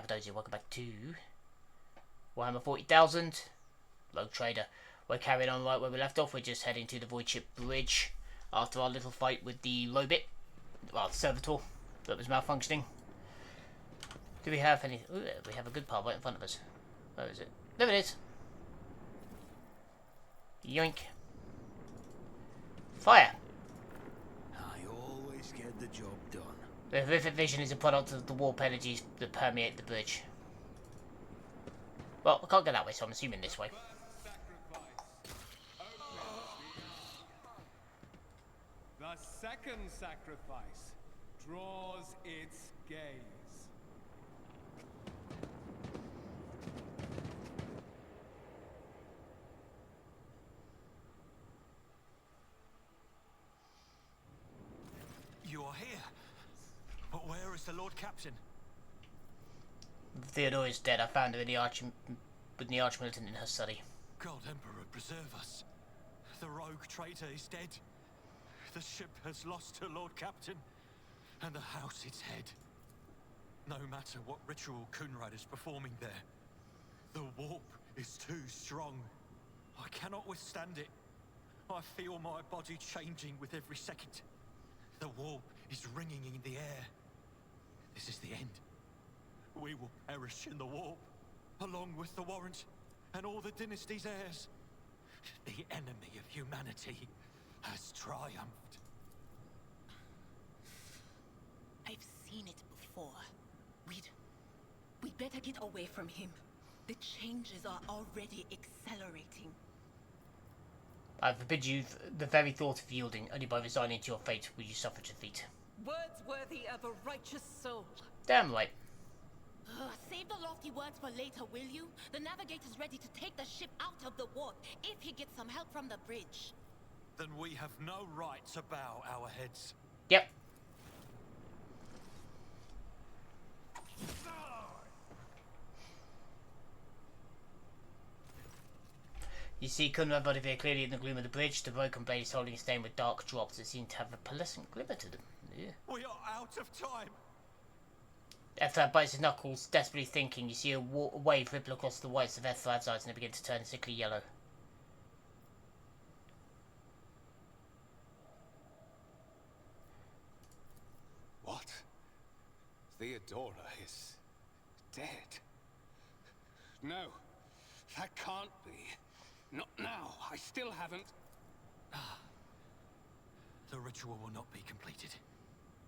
Cappadocia, welcome back to Warhammer 40,000, Rogue Trader. We're carrying on right where we left off. We're just heading to the Void Ship Bridge after our little fight with the Robit, well, the Servitor that was malfunctioning. Do we have any? Ooh, we have a good pile right in front of us. Where is it? There it is. Yoink. Fire. I always get the job done. The horrific vision is a product of the warp energies that permeate the bridge. Well, I can't go that way, so I'm assuming this way. The second sacrifice draws its gaze. You are here. But where is the Lord Captain? Theodore is dead. I found her in the with the Archmilitant in her study. God Emperor, preserve us. The rogue traitor is dead. The ship has lost her Lord Captain, and the house its head. No matter what ritual Coonrad is performing there, the warp is too strong. I cannot withstand it. I feel my body changing with every second. The warp is ringing in the air. This is the end. We will perish in the warp, along with the Warrant and all the dynasty's heirs. The enemy of humanity has triumphed. I've seen it before. We'd better get away from him. The changes are already accelerating. I forbid you the very thought of yielding. Only by resigning to your fate will you suffer defeat. Words worthy of a righteous soul. Damn right. Save the lofty words for later, will you? The navigator's ready to take the ship out of the warp if he gets some help from the bridge. Then we have no right to bow our heads. Yep. You see Coonrad body very clearly in the gloom of the bridge. The broken blade is holding a stain with dark drops that seem to have a pearlescent glimmer to them. Yeah. We are out of time. Ethrad bites his knuckles, desperately thinking. You see a wave ripple across the whites of Ethrad's eyes and they begin to turn sickly yellow. What? Theodora is dead? No, that can't be. Not now. I still haven't... The ritual will not be completed.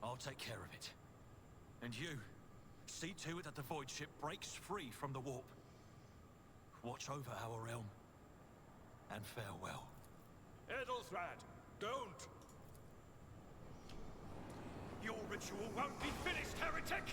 I'll take care of it. And you, see to it that the Void Ship breaks free from the warp. Watch over our realm. And farewell. Edelthrad, don't! Your ritual won't be finished, heretic!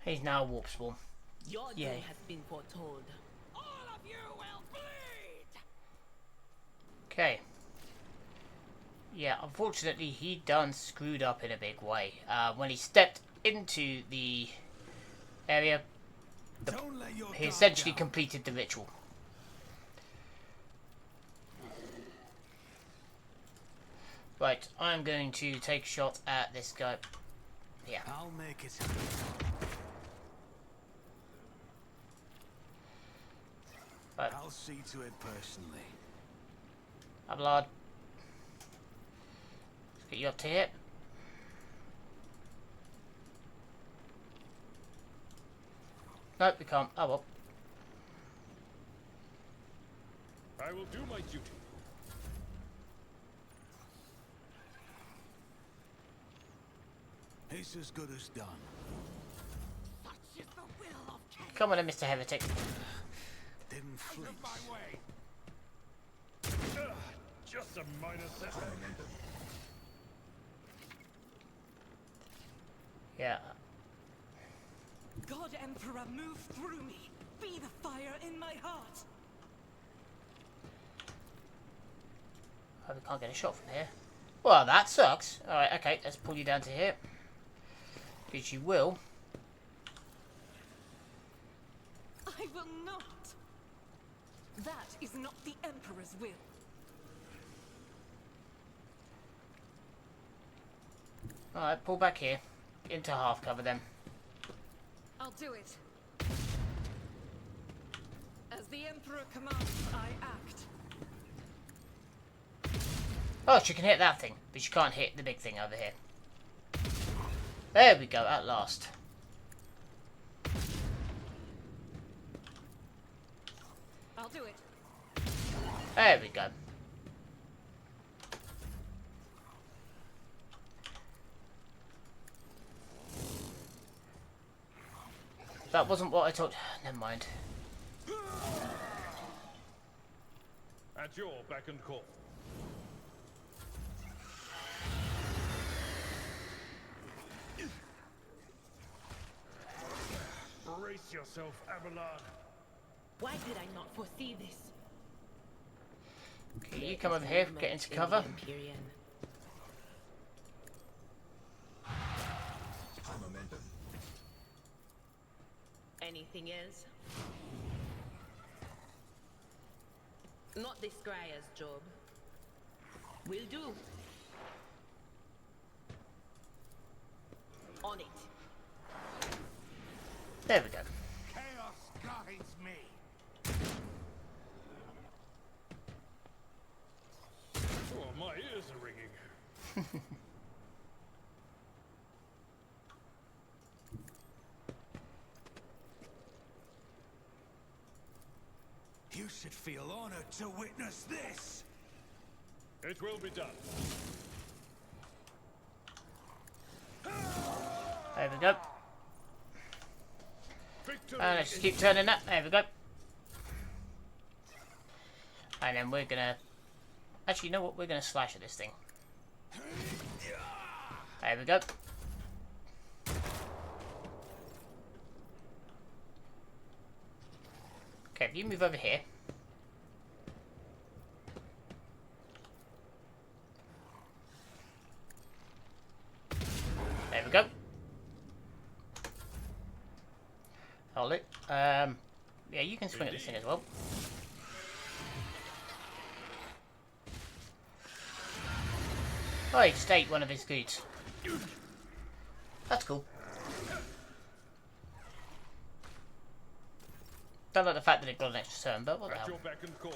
He's now a warp spawn. Your doom Yay. has been foretold. All of you will bleed! Okay. Yeah, unfortunately he done screwed up in a big way. When he stepped into the area, he essentially completed the ritual. Right, I'm going to take a shot at this guy. Yeah. I'll make it. Right. I'll see to it personally. Ablard. Let's get you up to here. Nope, we can't. Oh well. I will do my duty. It's as good as done. Such is the will of King. Come on then, Mr. Heretic. Didn't flinch. Out of my way! Just a minor setback. Yeah. God Emperor, move through me. Be the fire in my heart. Oh, we can't get a shot from here. Well, that sucks. Alright, okay, let's pull you down to here. Because you will. I will not. That is not the Emperor's will. Alright, pull back here. Into half cover then. I'll do it. As the Emperor commands, I act. Oh, she can hit that thing, but she can't hit the big thing over here. There we go, at last. I'll do it. There we go. That wasn't what I thought. Never mind. At your beck and call. Brace yourself, Abelard. Why did I not foresee this? Okay, you come over here, get into cover. Anything else? Not this Scryer's job. Will do. On it. There we go. Chaos guides me. Oh, my ears are ringing. You should feel honored to witness this. It will be done. There we go. Victory And let's just is keep turning that. There we go. And then we're gonna... Actually, you know what? We're gonna slash at this thing. There we go. Okay, if you move over here. There we go. Hold it. Yeah, you can swing at this thing as well. Oh, he just ate one of his goods. That's cool. Don't like the fact that it got an extra turn, but what the at hell. your beck and call.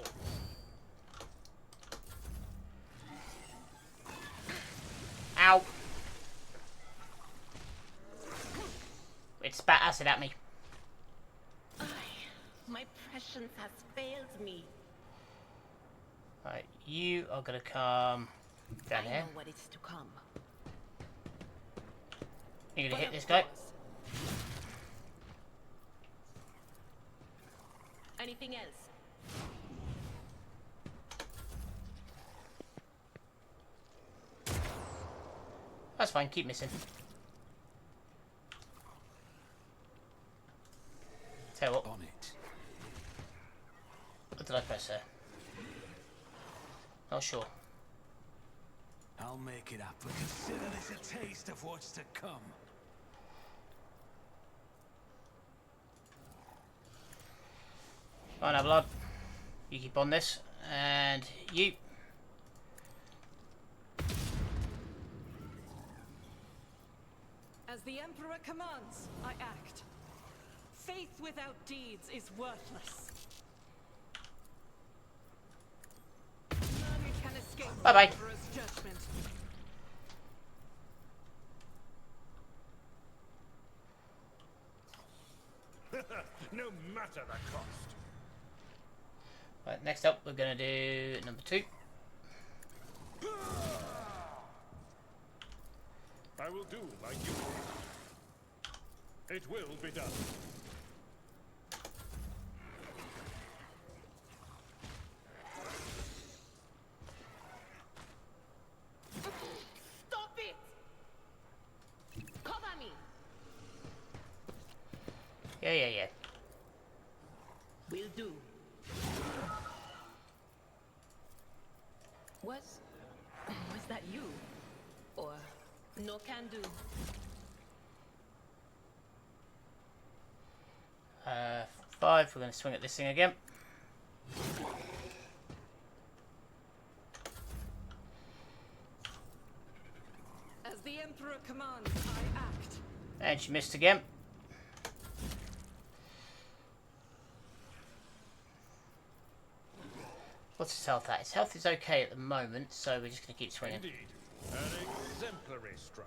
Ow! It spat acid at me. My prescience has failed me. Right, you are gonna come down I here. know what is to come. You're gonna But hit this of guy. course. Anything else? That's fine, keep missing. Tell you what, On it. what did I press there? Not sure. I'll make it up, but consider this a taste of what's to come. Fine, blood. You keep on this, and you. As the Emperor commands, I act. Faith without deeds is worthless. None can escape the Bye-bye. Emperor's judgment. No matter the cost. Right, next up, we're gonna do number 2. I will do my duty. It will be done. Stop it! Cover me! Yeah. Will do. Was No can do. 5. We're going to swing at this thing again. As the Emperor commands, I act. And she missed again. What's his health at? His health is okay at the moment, so we're just going to keep swinging. Indeed. An exemplary strike.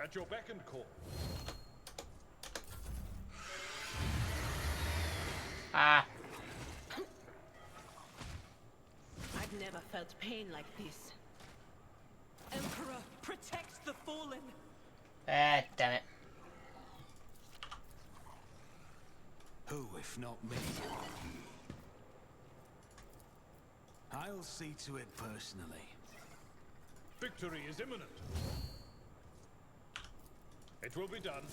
At your beck and call. Ah. I've never felt pain like this. Emperor, protect the fallen. Ah, damn it. Who, if not me? I'll see to it personally. Victory is imminent. It will be done.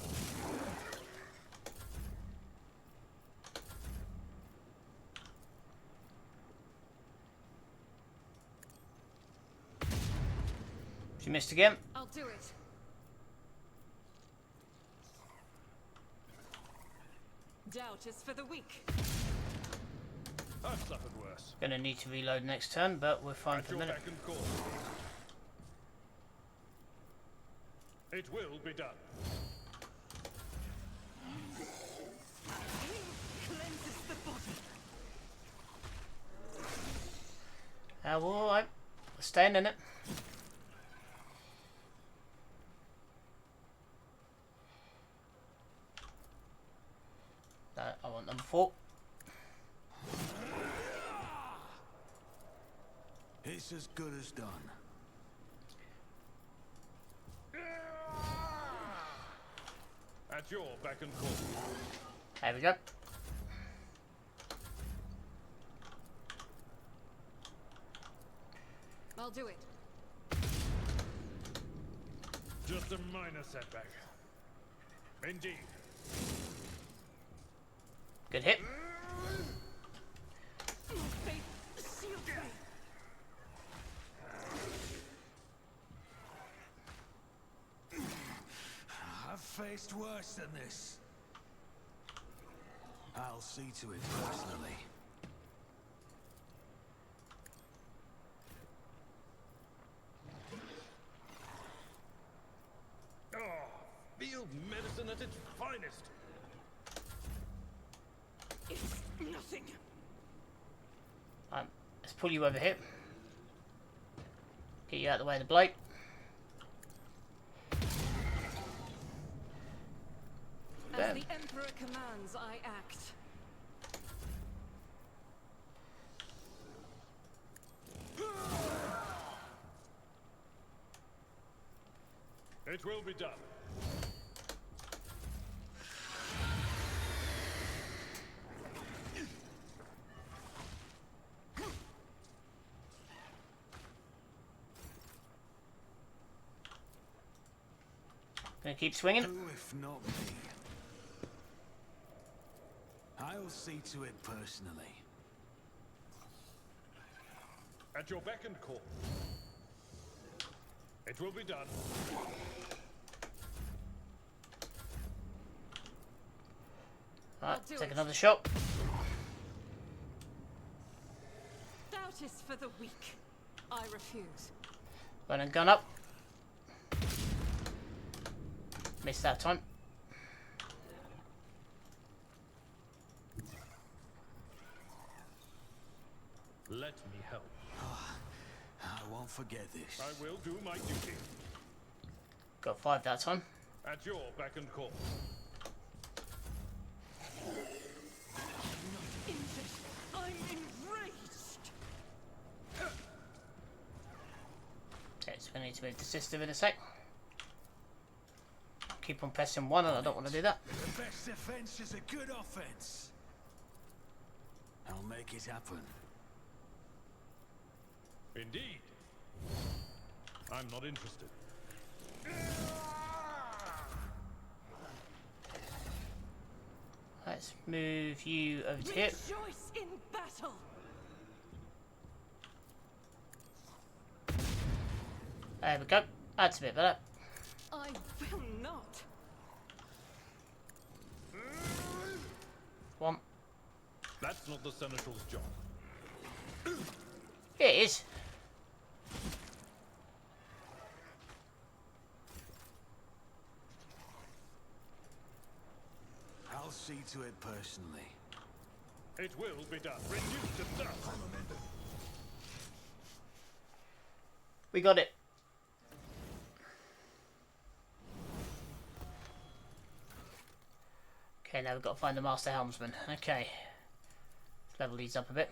She missed again. I'll do it. Doubt is for the weak. I've suffered worse. Going to need to reload next turn, but we're fine At for the your minute. beck and call. It will be done. Cleanses the body. Alright. We're staying in it. No, I want number 4. It's as good as done. At your beck and call. There we go. I'll do it. Just a minor setback. Indeed. Good hit. Faith, shield me. I've faced worse than this. I'll see to it personally. Oh, field medicine at its finest. It's nothing. Let's pull you over here. Get you out of the way of the blade. As the Emperor commands, I act. It will be done. Gonna keep swinging. Who, if not me? I'll see to it personally. At your beck and call. It will be done. Right, do take it. another shot. Doubt is for the weak. I refuse. Run and gun up. Missed that time. Let me help. I won't forget this. I will do my duty. Got 5 that time. At your beck and call. Injured. I'm enraged. Okay, so we need to move the system in a sec. Keep on pressing 1 and I don't want to do that. The best defense is a good offense. I'll make it happen. Indeed. I'm not interested. Let's move you over to here. Rejoice in battle. There we go. That's a bit better. I will not. One. That's not the Seneschal's job. It is. I'll see to it personally. It will be done. Reduced to dust. We got it. Okay, now we've got to find the Master Helmsman. Okay. Level these up a bit.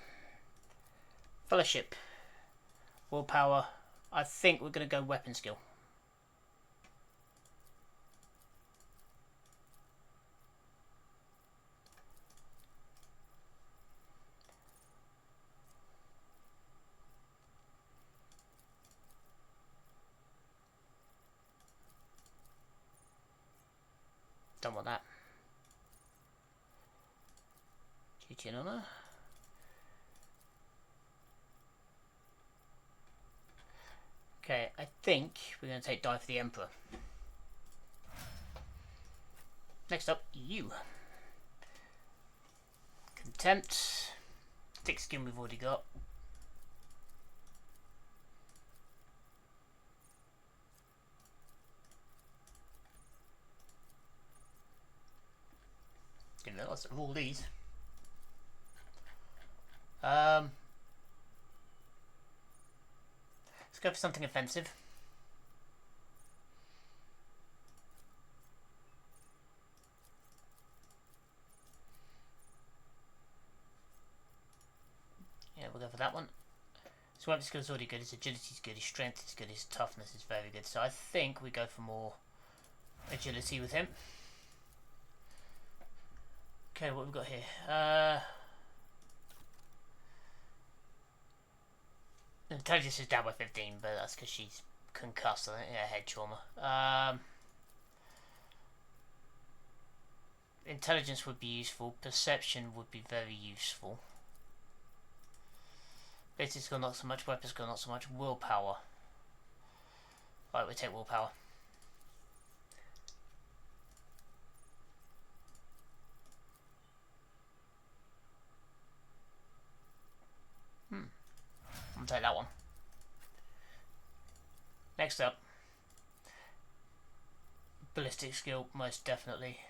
Fellowship. Willpower. I think we're going to go weapon skill. Don't want that. Duty and honour. Okay, I think we're going to take Die for the Emperor. Next up, you. Contempt. Thick skin we've already got. Didn't realise of all these. Let's go for something offensive. Yeah, we'll go for that one. His weapon skill's already good, his agility's good, his strength is good, his toughness is very good. So I think we go for more agility with him. Okay, what have we got here? Intelligence is down by 15, but that's because she's concussed, I think. Yeah, head trauma. Intelligence would be useful. Perception would be very useful. Ability skill not so much. Weapon skill not so much. Willpower. Right, we'll take willpower. I'll take that one. Next up, ballistic skill, most definitely.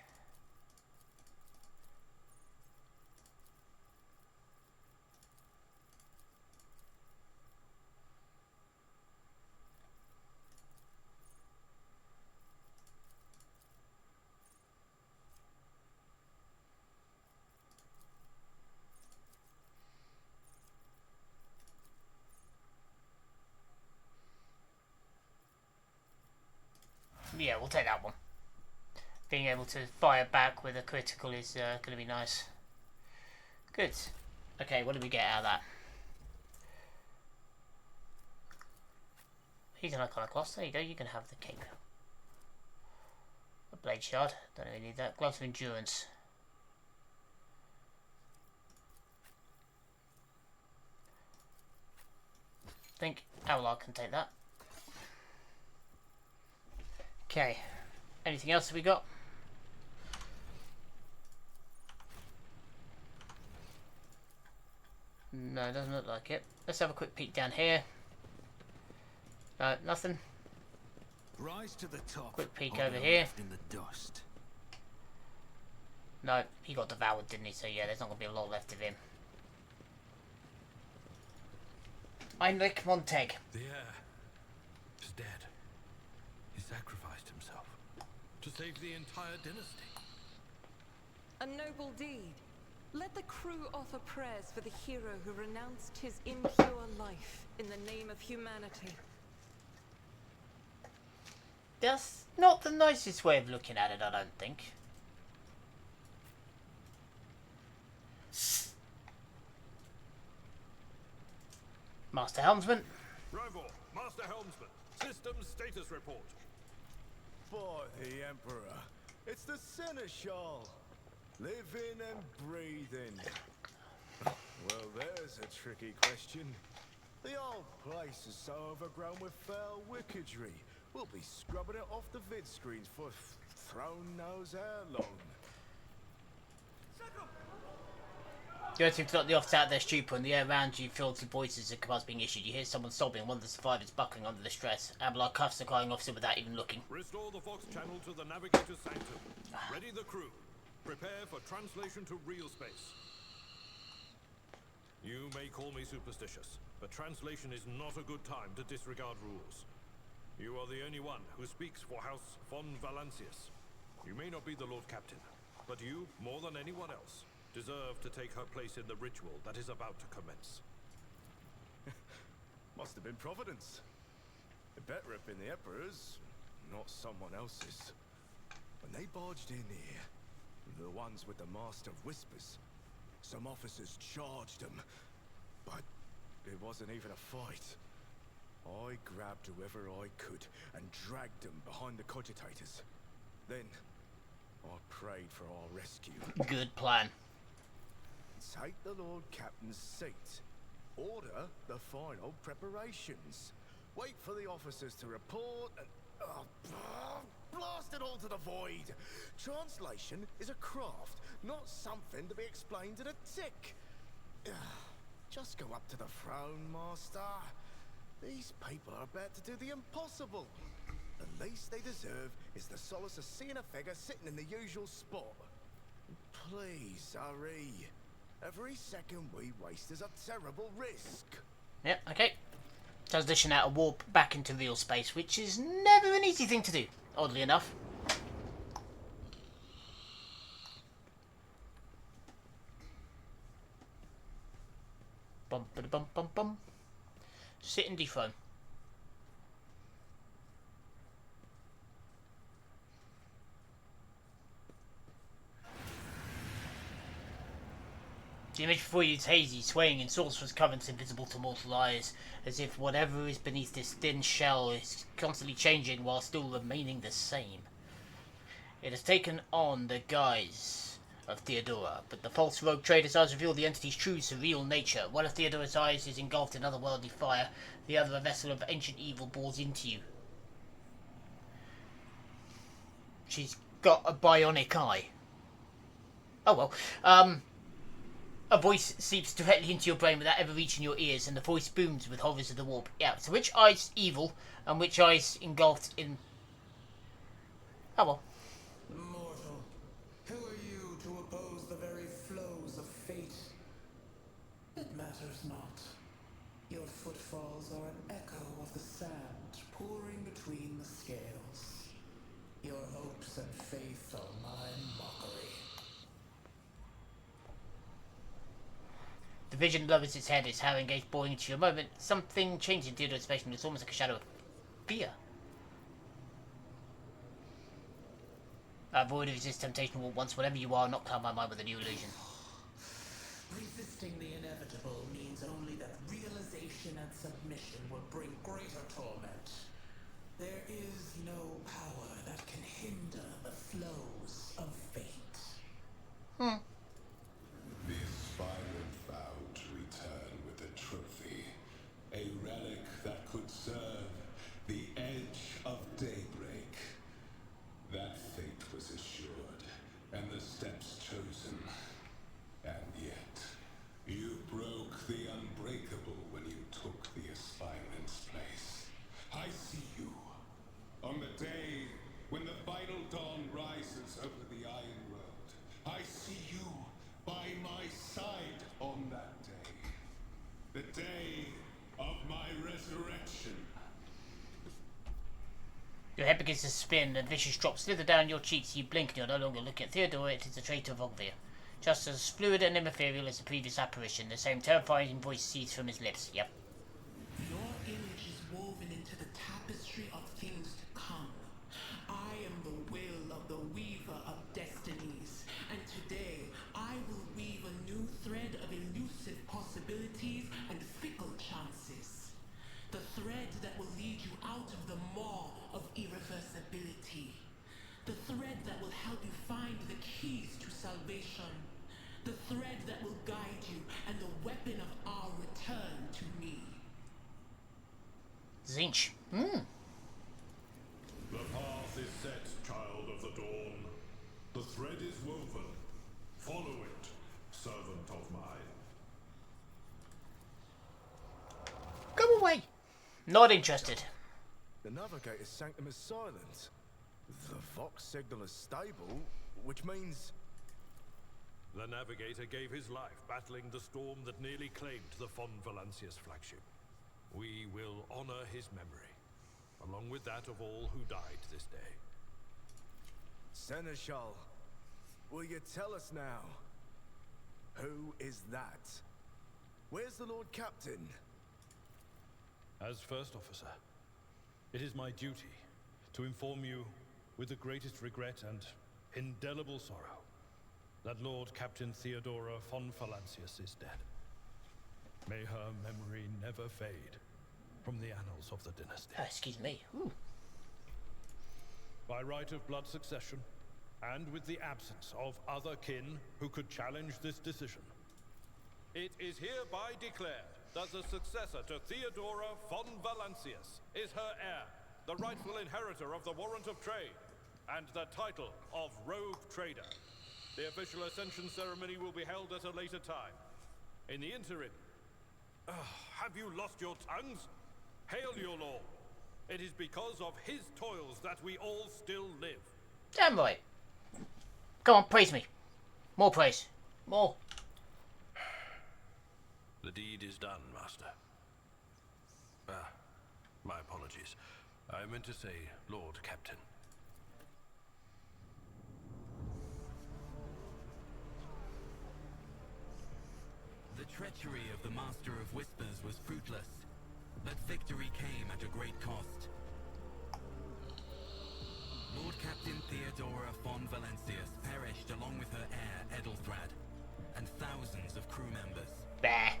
Yeah, we'll take that one. Being able to fire back with a critical is going to be nice. Good. Okay, what did we get out of that? He's an iconoclast. There you go, you can have the cape. A blade shard. Don't really need that. Gloves of endurance. I think Outlaw can take that. Okay, anything else we got? No, doesn't look like it. Let's have a quick peek down here. Nothing. Rise to the top. Quick peek or over you're here. left in the dust. No, he got devoured, didn't he? So yeah, there's not going to be a lot left of him. Heinrich Montag. The heir is dead. He sacrificed himself to save the entire dynasty. A noble deed. Let the crew offer prayers for the hero who renounced his impure life in the name of humanity. That's not the nicest way of looking at it, I don't think. Master Helmsman. Rover, Master Helmsman. System status report. For the Emperor, it's the Seneschal. Living and breathing. Well, there's a tricky question. The old place is so overgrown with foul wickedry. We'll be scrubbing it off the vid screens for throne knows how long. You don't seem to let the officer out there stupor, and the air around you fills with voices and commands being issued. You hear someone sobbing, one of the survivors buckling under the stress. Abelard cuffs the crying officer without even looking. Restore the Fox channel to the Navigator's Sanctum. Ready the crew. Prepare for translation to real space. You may call me superstitious, but translation is not a good time to disregard rules. You are the only one who speaks for House von Valancius. You may not be the Lord Captain, but you, more than anyone else, deserve to take her place in the ritual that is about to commence. Must have been Providence. It better have been the Emperor's, not someone else's. When they barged in here, the ones with the Master of Whispers, some officers charged them, but it wasn't even a fight. I grabbed whoever I could and dragged them behind the cogitators. Then, I prayed for our rescue. Good plan. Take the Lord Captain's seat. Order the final preparations. Wait for the officers to report and... blast it all to the void! Translation is a craft, not something to be explained in a tick. Just go up to the throne, Master. These people are about to do the impossible. The least they deserve is the solace of seeing a figure sitting in the usual spot. Please, hurry. Every second we waste is a terrible risk. Yep, okay. Transition out of warp back into real space, which is never an easy thing to do, oddly enough. Bum ba bum bum bum. Sit and dethrone. The image before you is hazy, swaying in sorcerer's currents invisible to mortal eyes, as if whatever is beneath this thin shell is constantly changing while still remaining the same. It has taken on the guise of Theodora, but the false rogue trader's eyes reveal the entity's true surreal nature. One of Theodora's eyes is engulfed in otherworldly fire, the other a vessel of ancient evil bores into you. She's got a bionic eye. Oh well. A voice seeps directly into your brain without ever reaching your ears, and the voice booms with horrors of the warp. Yeah, so which eye's evil, and which eye's engulfed in... Oh well. Mortal, who are you to oppose the very flows of fate? It matters not. Your footfalls are an echo of the sand pouring between the scales. Your hopes and faith are my mockery. The vision lowers its head, its hair engaged boring into you. A moment, something changed in Theodora's face, and it's almost like a shadow of fear. Avoid resist temptation will once, whatever you are, not cloud my mind with a new illusion. Resisting the inevitable means only that realization and submission will bring greater torment. There is no power that can hinder the flows of fate. The aspirant vowed to return with a trophy, a relic that could serve the edge of daybreak. That fate was assured, and the steps chosen. And yet, you broke the unbreakable when you took the aspirant's place. I see you. On the day when the final dawn rises over the Iron World, I see you by my side on that day. The day of my resurrection. Your head begins to spin, and vicious drops slither down your cheeks. You blink and you're no longer looking at Theodora, it is the traitor of Ogvir. Just as fluid and immaterial as the previous apparition, the same terrifying voice seethes from his lips. Yep. Your image is woven into the tapestry of things to come. I am the will of the weaver of destinies, and today I will weave a new thread of elusive possibilities and fickle chances. The thread that will lead you out of the maw of irreversibility. The thread that will help you find the keys to salvation. The thread that will guide you and the weapon of our return to me. Zinch. dawn. The thread is woven. Follow it, servant of mine. Go away. Not interested. The navigator's sanctum is silent. The Vox signal is stable, which means... The navigator gave his life battling the storm that nearly claimed the Von Valancius flagship. We will honor his memory, along with that of all who died this day. Seneschal, will you tell us now? Who is that? Where's the Lord Captain? As First Officer, it is my duty to inform you with the greatest regret and indelible sorrow that Lord Captain Theodora von Valancius is dead. May her memory never fade from the annals of the dynasty. Excuse me. Ooh. By right of blood succession, and with the absence of other kin who could challenge this decision, it is hereby declared that the successor to Theodora von Valancius is her heir, the rightful inheritor of the warrant of trade, and the title of Rogue Trader. The official ascension ceremony will be held at a later time. In the interim, have you lost your tongues? Hail your lord. It is because of his toils that we all still live. Damn right. Come on, praise me. More praise. More. The deed is done, Master. My apologies. I meant to say Lord Captain. The treachery of the Master of Whispers was fruitless, but victory came at a great cost. Lord Captain Theodora von Valancius perished along with her heir, Edelthrad, and thousands of crew members. Bah.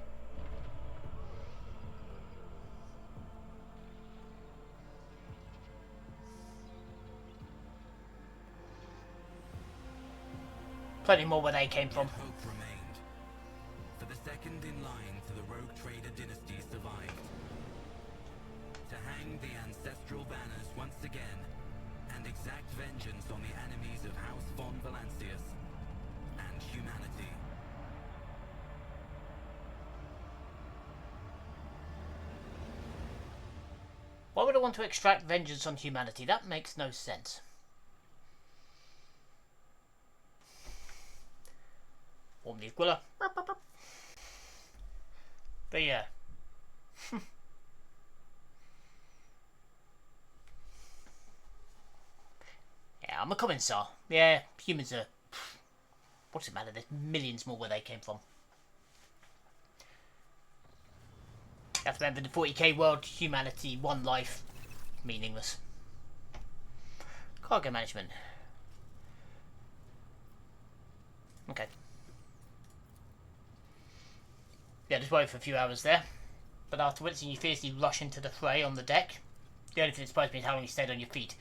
Plenty more where they came from. Yet hope remained, for the second in line to the Rogue Trader dynasty survived. To hang the ancestral banners once again, and exact vengeance on the enemies of House von Valancius and humanity. Why would I want to extract vengeance on humanity? That makes no sense. Form the Aquila. But yeah. Yeah, I'm a Cominsar. Yeah, humans are... What's it matter? There's millions more where they came from. You have to remember, the 40k world, humanity, one life, meaningless. Cargo management. Okay. Yeah, just wait for a few hours there. But after witnessing you fiercely rush into the fray on the deck, the only thing that surprised me is how long you stayed on your feet.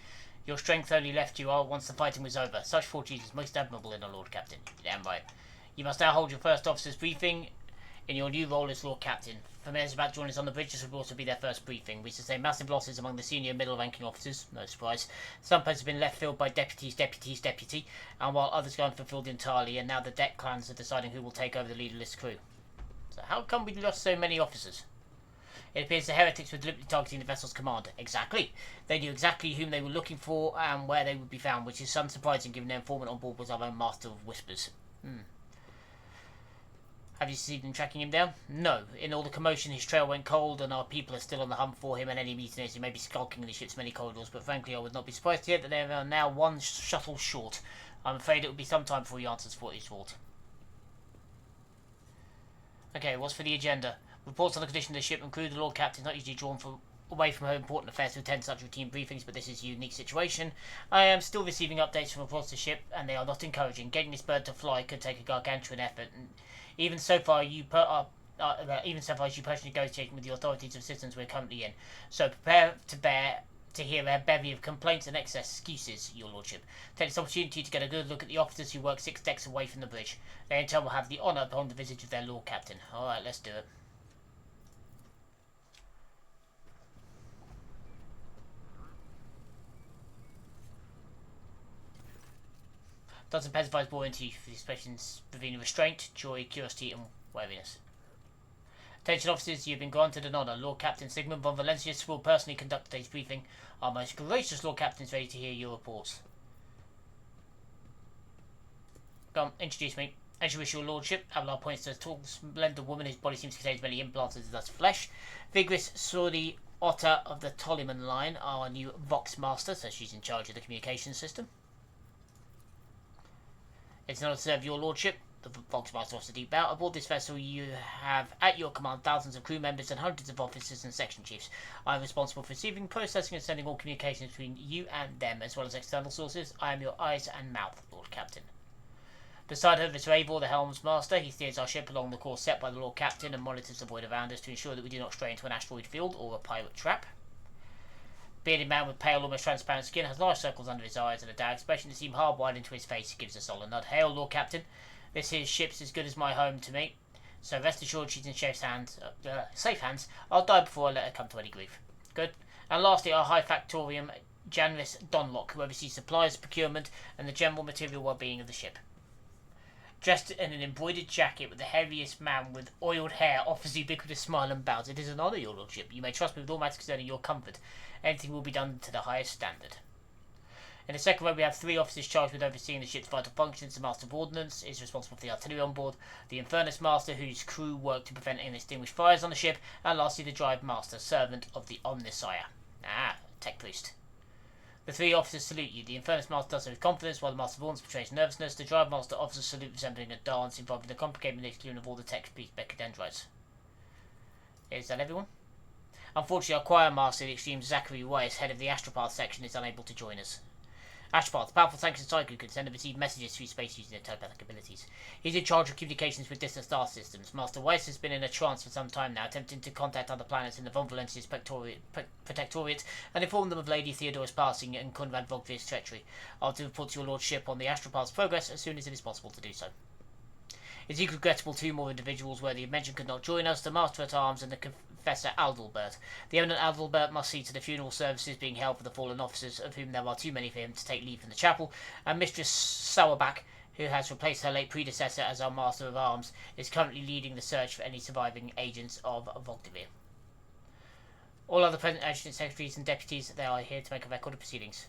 Your strength only left you all once the fighting was over. Such fortitude is most admirable in a Lord Captain. Damn right. You must now hold your first officer's briefing in your new role as Lord Captain. Familiars about to join us on the bridge. This will also be their first briefing. We sustain massive losses among the senior and middle ranking officers. No surprise. Some posts have been left filled by deputy, and while others go unfulfilled entirely, and now the deck clans are deciding who will take over the leaderless crew. So how come we lost so many officers? It appears the heretics were deliberately targeting the vessel's commander. Exactly. They knew exactly whom they were looking for and where they would be found, which is unsurprising given their informant on board was our own Master of Whispers. Have you succeeded in tracking him down? No. In all the commotion, his trail went cold, and our people are still on the hunt for him and any mutineers who may be skulking in the ship's many corridors, but frankly I would not be surprised to hear that they are now one shuttle short. I'm afraid it will be some time before he answers for his fault. Okay, what's for the agenda? Reports on the condition of the ship and crew. The Lord Captain is not usually drawn away from her important affairs to attend such routine briefings, but this is a unique situation. I am still receiving updates from reports of the ship, and they are not encouraging. Getting this bird to fly could take a gargantuan effort, and even so far as you personally negotiating with the authorities of systems we're currently in. So prepare to hear a bevy of complaints and excess excuses, your lordship. Take this opportunity to get a good look at the officers who work 6 decks away from the bridge. They in turn will have the honour upon the visit of their Lord Captain. Alright, let's do it. Doesn't specify buoyancy for the expressions between restraint, joy, curiosity, and wariness. Attention officers, you have been granted an honour. Lord Captain Sigmund von Valencius will personally conduct today's briefing. Our most gracious Lord Captain is ready to hear your reports. Go on, introduce me. As you wish, your lordship. Abelard points to a tall, slender woman whose body seems to contain as many implants as it does flesh. Vigorous, swordy otter of the Tollyman line, our new Vox Master, so she's in charge of the communication system. It's an honour to serve your lordship. The Vox Master offers a deep bow. Aboard this vessel you have at your command thousands of crew members and hundreds of officers and section chiefs. I am responsible for receiving, processing and sending all communications between you and them, as well as external sources. I am your eyes and mouth, Lord Captain. Beside her is Ravor, the helm's master. He steers our ship along the course set by the Lord Captain and monitors the void around us to ensure that we do not stray into an asteroid field or a pirate trap. Bearded man with pale, almost transparent skin has large circles under his eyes and a dour expression that seem hard-wired into his face. He gives a solemn nod. Hail, Lord Captain. This here ship's as good as my home to me, so rest assured she's in safe hands. I'll die before I let her come to any grief. Good. And lastly, our High Factorium, Janris Donlock, who oversees supplies, procurement, and the general material well-being of the ship. Dressed in an embroidered jacket with the heaviest man with oiled hair, offers ubiquitous smile and bows. It is an honour, your lordship. You may trust me with all matters concerning your comfort. Anything will be done to the highest standard. In the second row, we have 3 officers charged with overseeing the ship's vital functions. The Master of Ordnance is responsible for the artillery on board, the Infernus Master, whose crew work to prevent any extinguished fires on the ship, and lastly, the Drive Master, servant of the Omnisire. Tech priest. The 3 officers salute you. The Infernus Master does so with confidence, while the Master of Ordnance betrays nervousness. The Drive Master offers a salute resembling a dance involving the complicated manipulation of all the tech priest Becadendrites. Is that everyone? Unfortunately, our Choir Master, the extreme Zachary Weiss, head of the Astropath section, is unable to join us. Astropath, the powerful sanctioned psychic, can send and receive messages through space using their telepathic abilities. He's in charge of communications with distant star systems. Master Weiss has been in a trance for some time now, attempting to contact other planets in the Von Valencius Protectorate and inform them of Lady Theodora's passing and Conrad Vogvir's treachery. I'll report to your lordship on the Astropath's progress as soon as it is possible to do so. It's equally regrettable 2 more individuals worthy of mention could not join us, the Master-at-Arms and the Confessor Adalbert. The eminent Adalbert must see to the funeral services being held for the fallen officers, of whom there are too many for him to take leave from the chapel, and Mistress Sauerbach, who has replaced her late predecessor as our Master-of-Arms, is currently leading the search for any surviving agents of Vogdivir. All other present adjutant secretaries and deputies, they are here to make a record of proceedings.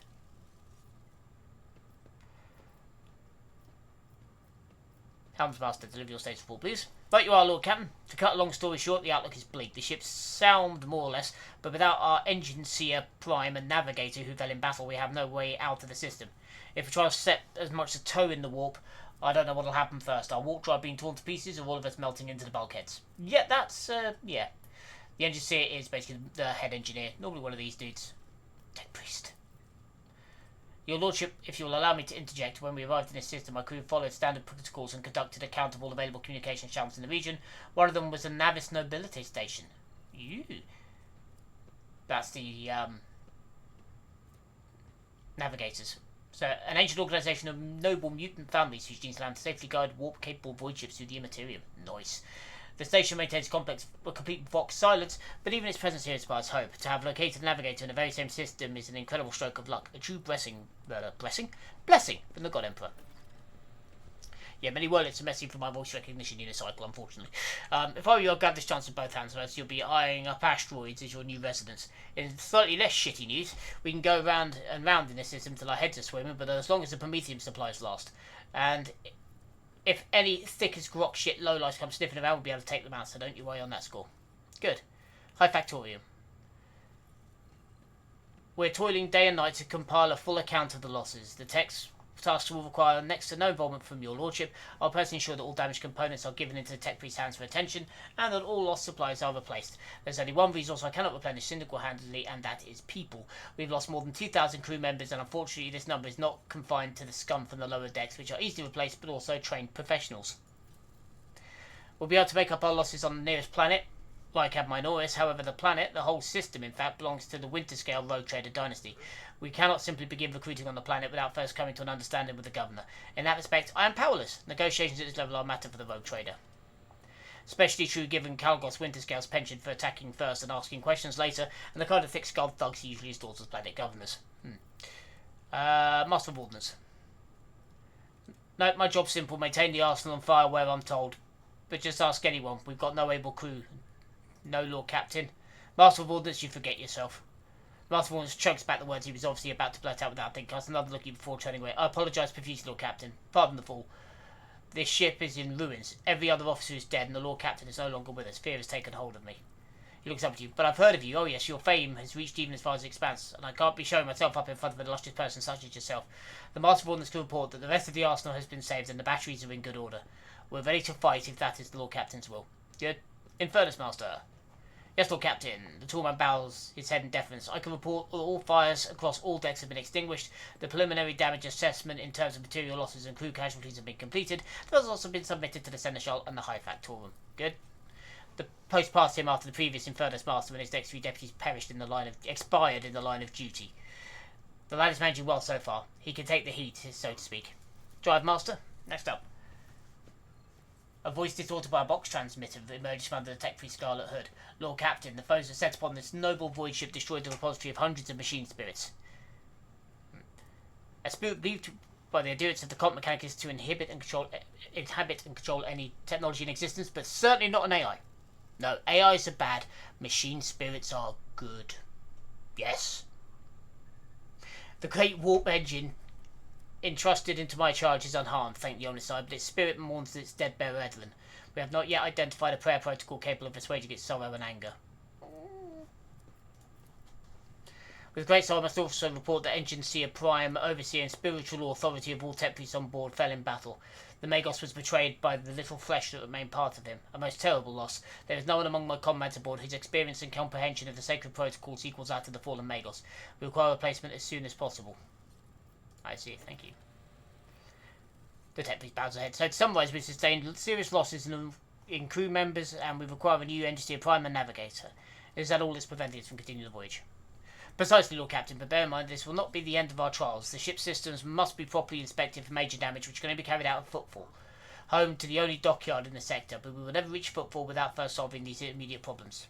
Helmsmaster, deliver your status report, please. Right you are, Lord Captain. To cut a long story short, the outlook is bleak. The ships sound more or less, but without our engine seer, prime, and navigator who fell in battle, we have no way out of the system. If we try to set as much as a toe in the warp, I don't know what'll happen first. Our warp drive being torn to pieces, or all of us melting into the bulkheads. Yeah, that's, yeah. The engine seer is basically the head engineer. Normally one of these dudes. Tech priest. Your lordship, if you will allow me to interject, when we arrived in this system, my crew followed standard protocols and conducted a count of all available communication channels in the region. One of them was the Navis Nobility Station. Ew. That's the, navigators. So, an ancient organisation of noble mutant families whose genes allow them to safely guide warp-capable void ships through the Immaterium. Nice. The station maintains complete Vox silence, but even its presence here inspires hope. To have located a navigator in the very same system is an incredible stroke of luck, a true blessing from the God Emperor. Yeah, many words are messing from my voice recognition unicycle, unfortunately. If I were you, I'd grab this chance with both hands, as you'll be eyeing up asteroids as your new residence. In slightly less shitty news, we can go round and round in this system till our heads are swimming, but as long as the Prometheum supplies last. And if any thick as grok shit lowlifes come sniffing around, we'll be able to take them out, so don't you worry on that score. Good. High Factorium. We're toiling day and night to compile a full account of the losses. The text tasks will require next to no involvement from your lordship. I'll personally ensure that all damaged components are given into the tech priest's hands for attention, and that all lost supplies are replaced. There's only one resource I cannot replenish single-handedly, and that is people. We've lost more than 2,000 crew members, and unfortunately this number is not confined to the scum from the lower decks, which are easily replaced, but also trained professionals. We'll be able to make up our losses on the nearest planet, like Adminoris. However, the planet, the whole system in fact, belongs to the Winterscale Rogue Trader dynasty. We cannot simply begin recruiting on the planet without first coming to an understanding with the governor. In that respect, I am powerless. Negotiations at this level are a matter for the Rogue Trader. Especially true given Calgos Winterscale's penchant for attacking first and asking questions later, and the kind of thick-skulled thugs he usually installs as planet governors. Master of Ordnance. No, my job's simple. Maintain the arsenal on fire where I'm told. But just ask anyone. We've got no able crew. No, Lord Captain. Master of Ordnance, you forget yourself. Master of Ordnance chokes back the words he was obviously about to blurt out without thinking. Cast another look at you before turning away. I apologise profusely, Lord Captain. Pardon the fool. This ship is in ruins. Every other officer is dead, and the Lord Captain is no longer with us. Fear has taken hold of me. He looks up at you. But I've heard of you. Oh yes, your fame has reached even as far as the expanse, and I can't be showing myself up in front of an illustrious person such as yourself. The Master of Ordnance can report that the rest of the arsenal has been saved, and the batteries are in good order. We're ready to fight if that is the Lord Captain's will. Good. In Furnace Master. Yes, Lord Captain. The tall man bows his head in deference. I can report all fires across all decks have been extinguished. The preliminary damage assessment in terms of material losses and crew casualties have been completed. Those also been submitted to the Seneschal and the High Factorum. Good. The post passed him after the previous Infernus Master when his next three deputies expired in the line of duty. The lad is managing well so far. He can take the heat, so to speak. Drive Master. Next up. A voice distorted by a box transmitter emerged from under the tech-free Scarlet hood. Lord Captain, the foes are set upon this noble void ship destroyed the repository of hundreds of machine spirits. A spirit believed by the adherents of the Comp Mechanicus to inhabit and control any technology in existence, but certainly not an AI. No, AIs are bad. Machine spirits are good. Yes. The great warp engine entrusted into my charge is unharmed, thank the Omnicide, but its spirit mourns its dead brethren. We have not yet identified a prayer protocol capable of assuaging its sorrow and anger. With great sorrow, I must also report that Engine Seer Prime, Overseer and Spiritual Authority of all Templaries on board fell in battle. The Magos was betrayed by the little flesh that remained part of him. A most terrible loss. There is no one among my comrades aboard whose experience and comprehension of the sacred protocols equals that of the fallen Magos. We require a replacement as soon as possible. I see, thank you. The Templaries bows ahead. So to summarise, we sustained serious losses in crew members, and we require a new Engineer Prime and Navigator. Is that all that's preventing us from continuing the voyage? Precisely, Lord Captain, but bear in mind this will not be the end of our trials. The ship's systems must be properly inspected for major damage, which can only be carried out at Footfall, home to the only dockyard in the sector, but we will never reach Footfall without first solving these immediate problems.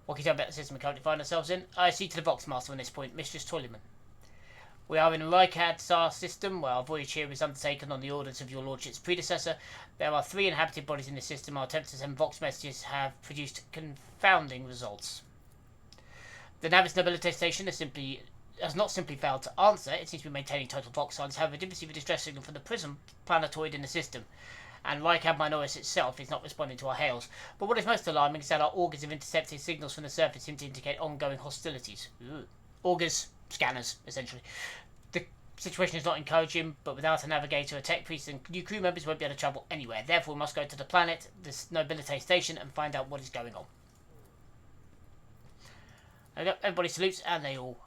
What can you tell me about the system we currently find ourselves in? I see to the Vox Master on this point, Mistress Toyleman. We are in a Rycad-Sar system, where our voyage here is undertaken on the orders of your lordship's predecessor. There are 3 inhabited bodies in the system. Our attempts to send Vox messages have produced confounding results. The Navis Nobility Station has not simply failed to answer. It seems to be maintaining total Vox silence. However, it did receive a distress signal from the Prism planetoid in the system, and Rycad Minoris itself is not responding to our hails. But what is most alarming is that our augers have intercepted signals from the surface seem to indicate ongoing hostilities. Ooh. Augers, scanners, essentially. The situation is not encouraging, but without a navigator, a tech priest, and new crew members won't be able to travel anywhere. Therefore, we must go to the planet, this Nobility Station, and find out what is going on. Everybody salutes, and they all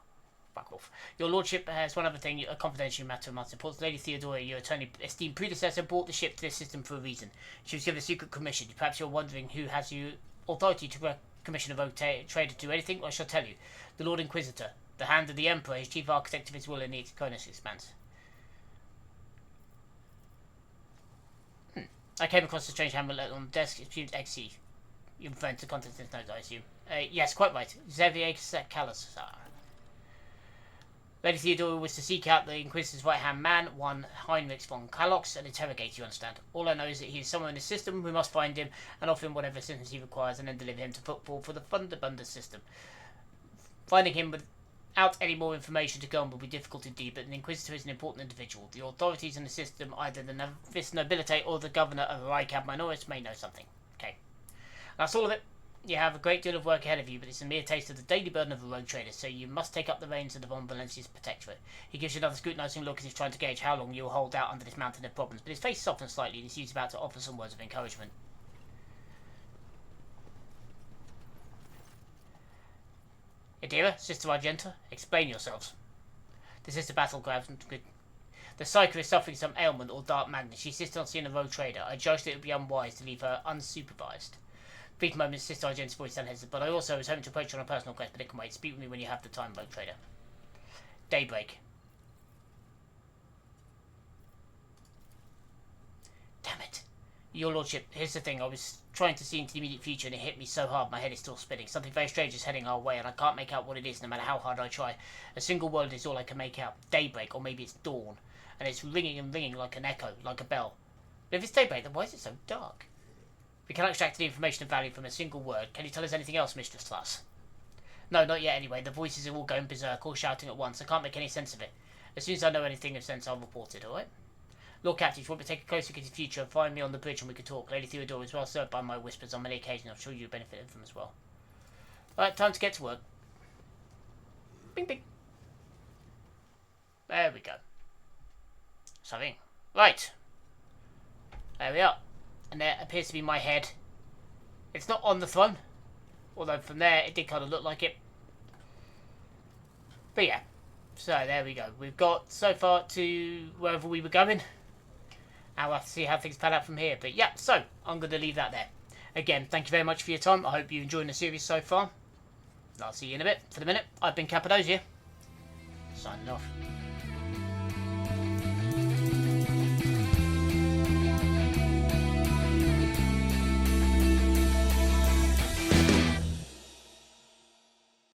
fuck off. Your lordship has one other thing, a confidential matter of most importance. Lady Theodora, your esteemed predecessor, brought the ship to this system for a reason. She was given a secret commission. Perhaps you're wondering who has you authority to commission a rogue trader to do anything. Well, I shall tell you. The Lord Inquisitor, the hand of the Emperor, is chief architect of his will in the Conus expanse. I came across a strange hamlet on the desk. It's presumed XC. You're referring to the contents of this note, I assume. Yes, quite right. Xavier Calasar. Lady Theodora was to seek out the Inquisitor's right-hand man, one Heinrich von Kalox, and interrogate, you understand. All I know is that he is somewhere in the system. We must find him and offer him whatever assistance he requires, and then deliver him to Footfall for the Thunderbunders system. Finding him without any more information to go on will be difficult indeed, but the Inquisitor is an important individual. The authorities in the system, either the Navis Nobility or the Governor of Rycab Minoris, may know something. Okay. That's all of it. You have a great deal of work ahead of you, but it's a mere taste of the daily burden of a rogue trader, so you must take up the reins of the Von Valencia's protectorate. He gives you another scrutinizing look as if trying to gauge how long you will hold out under this mountain of problems, but his face softens slightly and he seems about to offer some words of encouragement. Adira, Sister Argenta, explain yourselves. The Sister battlegrounds. The Psyker is suffering some ailment or dark madness. She insists on seeing a rogue trader. I judged that it would be unwise to leave her unsupervised. Brief moment, Sister Argenta's voice unhesitated, but I also was hoping to approach you on a personal quest, but it can wait. Speak with me when you have the time, rogue trader. Daybreak. Damn it. Your lordship, here's the thing. I was trying to see into the immediate future and it hit me so hard my head is still spinning. Something very strange is heading our way and I can't make out what it is no matter how hard I try. A single word is all I can make out. Daybreak, or maybe it's dawn. and it's ringing and ringing like an echo, like a bell. But if it's daybreak, then why is it so dark? We cannot extract any information of value from a single word. Can you tell us anything else, Mistress Class? No, not yet anyway. The voices are all going berserk, all shouting at once. I can't make any sense of it. As soon as I know anything of sense, I'll report it, alright? Lord Captain, if you want me to take a closer look into the future, find me on the bridge and we can talk. Lady Theodora is well served by my whispers on many occasions. I'm sure you benefit from them as well. Alright, time to get to work. Bing, bing. There we go. Something. Right. There we are. And there appears to be my head. It's not on the throne. Although from there it did kind of look like it. But yeah. So there we go. We've got so far to wherever we were going. And we'll have to see how things pan out from here. But yeah, so I'm going to leave that there. Again, thank you very much for your time. I hope you're enjoying the series so far. And I'll see you in a bit. For the minute, I've been Cappadocia. Signing off.